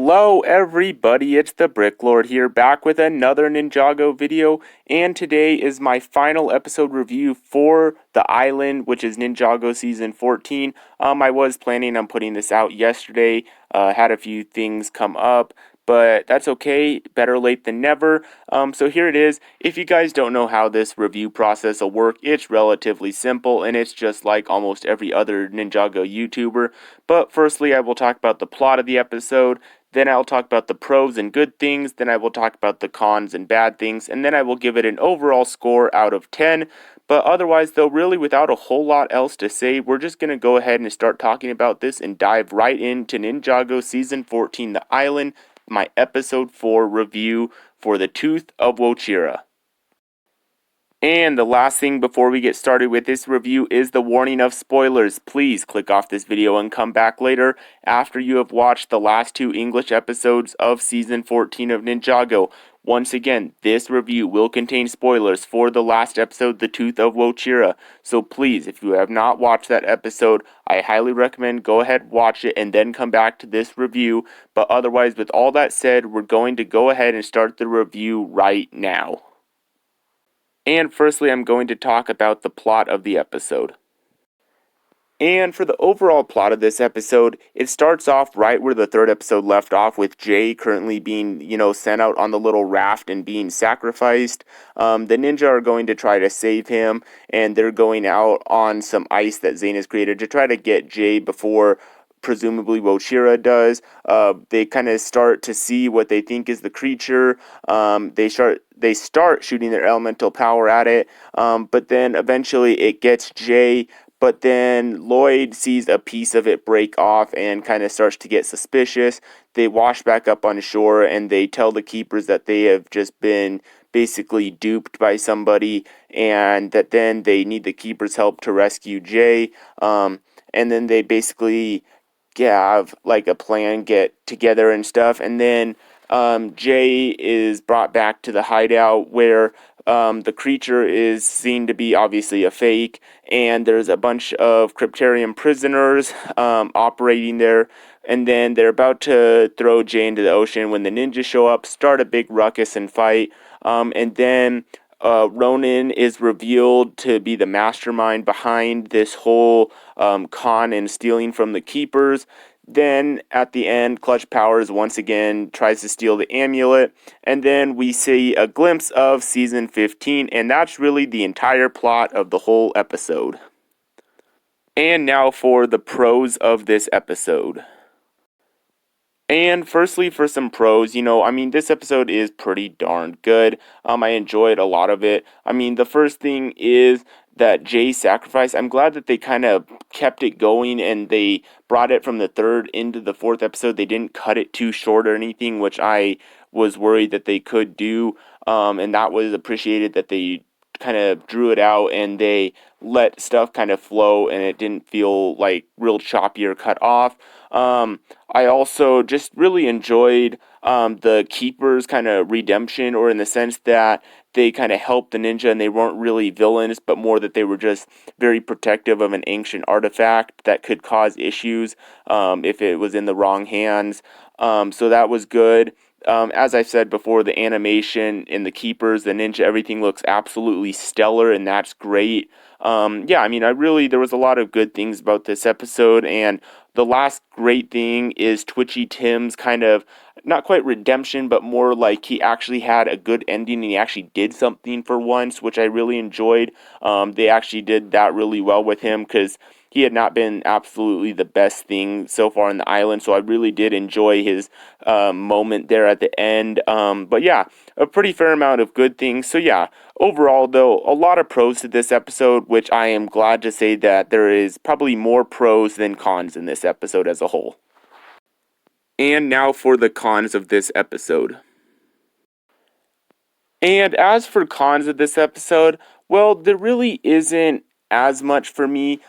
Hello everybody, it's the Bricklord here, back with another Ninjago video, and today is my final episode review for the island, which is Ninjago Season 14. I was planning on putting this out yesterday, had a few things come up, but that's okay, better late than never. So here it is. If you guys don't know how this review process will work, it's relatively simple, and it's just like almost every other Ninjago YouTuber. But firstly, I will talk about the plot of the episode, then I'll talk about the pros and good things, then I will talk about the cons and bad things, and then I will give it an overall score out of 10. But otherwise, though, really without a whole lot else to say, we're just going to go ahead and start talking about this and dive right into Ninjago Season 14, The Island, my Episode 4 review for the Tooth of Wojira. And the last thing before we get started with this review is the warning of spoilers. Please click off this video and come back later after you have watched the last two English episodes of Season 14 of Ninjago. Once again, this review will contain spoilers for the last episode, The Tooth of Wojira. So please, if you have not watched that episode, I highly recommend go ahead, watch it, and then come back to this review. But otherwise, with all that said, we're going to go ahead and start the review right now. And firstly, I'm going to talk about the plot of the episode. And for the overall plot of this episode, it starts off right where the third episode left off, with Jay currently being, sent out on the little raft and being sacrificed. The ninja are going to try to save him, and they're going out on some ice that Zane has created to try to get Jay before presumably Wojira does. They kind of start to see what they think is the creature. They start shooting their elemental power at it, but then eventually it gets Jay. But then Lloyd sees a piece of it break off and kind of starts to get suspicious. They wash back up on shore and they tell the keepers that they have just been basically duped by somebody, and that then they need the keepers' help to rescue Jay. And then they basically have like a plan, get together and stuff, and then Jay is brought back to the hideout where the creature is seen to be obviously a fake, and there's a bunch of Cryptarian prisoners operating there, and then they're about to throw Jay into the ocean when the ninjas show up, start a big ruckus and fight, and then Ronin is revealed to be the mastermind behind this whole con and stealing from the keepers. Then at the end, Clutch Powers once again tries to steal the amulet, and then we see a glimpse of Season 15, and that's really the entire plot of the whole episode. And now for the pros of this episode. And firstly, for some pros, this episode is pretty darn good. I enjoyed a lot of it. The first thing is that Jay's sacrifice. I'm glad that they kind of kept it going and they brought it from the third into the fourth episode. They didn't cut it too short or anything, which I was worried that they could do. And that was appreciated, that they kind of drew it out and they let stuff kind of flow and it didn't feel like real choppy or cut off. I also just really enjoyed the keepers' kind of redemption, or in the sense that they kind of helped the ninja and they weren't really villains, but more that they were just very protective of an ancient artifact that could cause issues if it was in the wrong hands. So that was good. As I said before, the animation in the keepers, the ninja, everything looks absolutely stellar, and that's great. There was a lot of good things about this episode, and the last great thing is Twitchy Tim's kind of, not quite redemption, but more like he actually had a good ending and he actually did something for once, which I really enjoyed. They actually did that really well with him, because he had not been absolutely the best thing so far in the island, so I really did enjoy his moment there at the end. But yeah, a pretty fair amount of good things. So yeah, overall though, a lot of pros to this episode, which I am glad to say that there is probably more pros than cons in this episode as a whole. And now for the cons of this episode. And as for cons of this episode, well, there really isn't as much for me.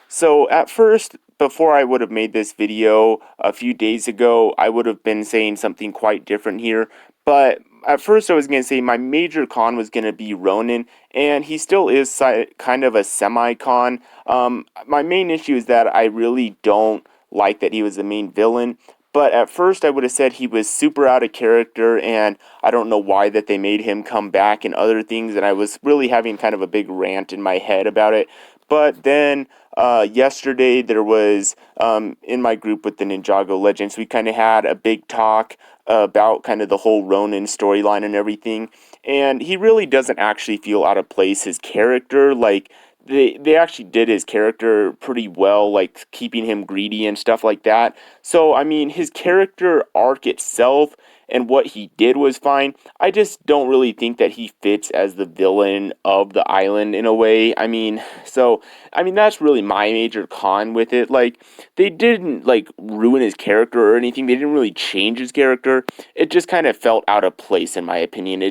So at first, before I would have made this video a few days ago, I would have been saying something quite different here. But at first I was going to say my major con was going to be Ronin, and he still is kind of a semi-con. My main issue is that I really don't like that he was the main villain. But at first I would have said he was super out of character, and I don't know why that they made him come back and other things, and I was really having kind of a big rant in my head about it. But then yesterday there was, in my group with the Ninjago Legends, we kind of had a big talk about kind of the whole Ronin storyline and everything, and he really doesn't actually feel out of place. His character, like, they actually did his character pretty well, like keeping him greedy and stuff like that. So, I mean, his character arc itself and what he did was fine. I just don't really think that he fits as the villain of the island in a way. I mean, that's really my major con with it. Like, they didn't, like, ruin his character or anything. They didn't really change his character. It just kind of felt out of place, in my opinion.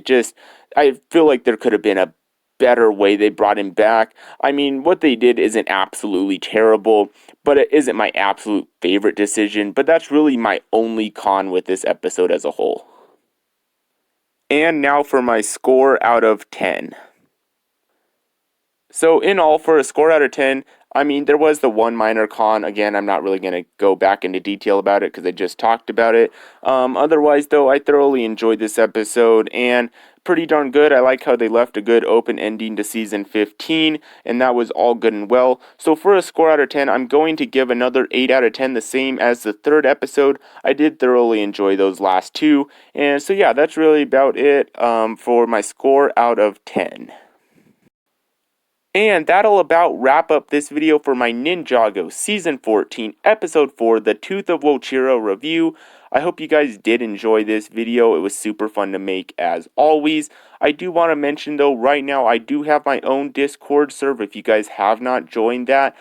I feel like there could have been a better way they brought him back. I mean, what they did isn't absolutely terrible, but it isn't my absolute favorite decision. But that's really my only con with this episode as a whole. And now for my score out of 10. So in all, for a score out of 10, I mean, there was the one minor con. Again, I'm not really going to go back into detail about it because I just talked about it. Otherwise, though, I thoroughly enjoyed this episode and pretty darn good. I like how they left a good open ending to season 15, and that was all good and well. So for a score out of 10, I'm going to give another 8 out of 10, the same as the third episode. I did thoroughly enjoy those last two. And so yeah, that's really about it for my score out of 10. And that'll about wrap up this video for my Ninjago Season 14, Episode 4, The Tooth of Wojira review. I hope you guys did enjoy this video. It was super fun to make as always. I do want to mention though, right now I do have my own Discord server. If you guys have not joined that,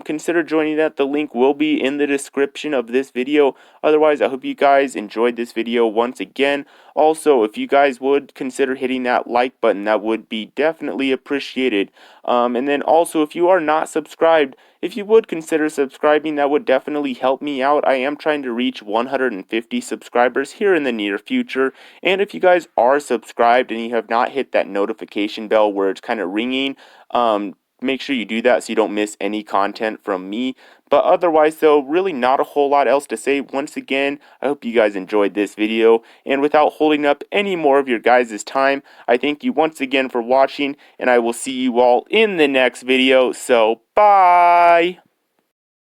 consider joining that. The link will be in the description of this video. Otherwise, I hope you guys enjoyed this video once again. Also, if you guys would consider hitting that like button, that would be definitely appreciated. And then also, if you are not subscribed, if you would consider subscribing, that would definitely help me out. I am trying to reach 150 subscribers here in the near future. And if you guys are subscribed and you have not hit that notification bell where it's kind of ringing, make sure you do that so you don't miss any content from me. But otherwise, though, really not a whole lot else to say. Once again, I hope you guys enjoyed this video. And without holding up any more of your guys' time, I thank you once again for watching. And I will see you all in the next video. So, bye!